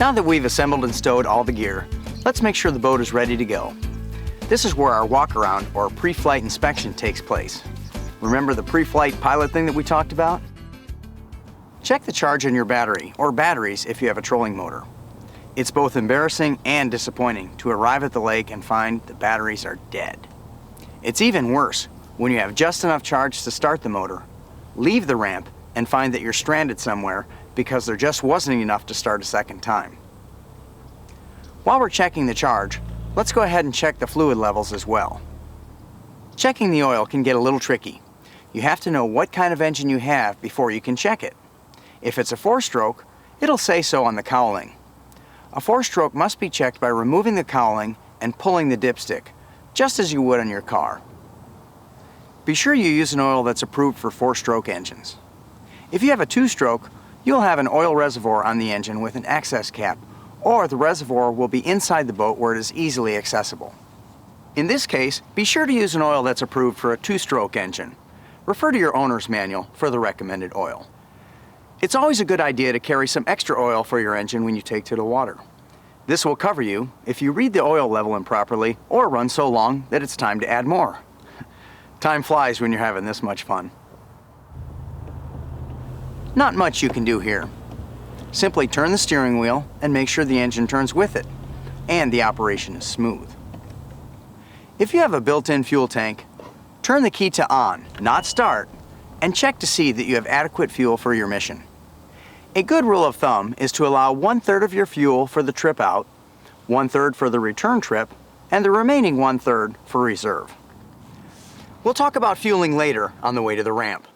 Now that we've assembled and stowed all the gear, let's make sure the boat is ready to go. This is where our walk-around or pre-flight inspection takes place. Remember the pre-flight pilot thing that we talked about? Check the charge on your battery or batteries if you have a trolling motor. It's both embarrassing and disappointing to arrive at the lake and find the batteries are dead. It's even worse when you have just enough charge to start the motor, leave the ramp, and find that you're stranded somewhere because there just wasn't enough to start a second time. While we're checking the charge, let's go ahead and check the fluid levels as well. Checking the oil can get a little tricky. You have to know what kind of engine you have before you can check it. If it's a 4-stroke, it'll say so on the cowling. A 4-stroke must be checked by removing the cowling and pulling the dipstick, just as you would on your car. Be sure you use an oil that's approved for 4-stroke engines. If you have a 2-stroke, you'll have an oil reservoir on the engine with an access cap, or the reservoir will be inside the boat where it is easily accessible. In this case, be sure to use an oil that's approved for a 2-stroke engine. Refer to your owner's manual for the recommended oil. It's always a good idea to carry some extra oil for your engine when you take to the water. This will cover you if you read the oil level improperly or run so long that it's time to add more. Time flies when you're having this much fun. Not much you can do here. Simply turn the steering wheel and make sure the engine turns with it, and the operation is smooth. If you have a built-in fuel tank, turn the key to on, not start, and check to see that you have adequate fuel for your mission. A good rule of thumb is to allow 1/3 of your fuel for the trip out, 1/3 for the return trip, and the remaining 1/3 for reserve. We'll talk about fueling later on the way to the ramp.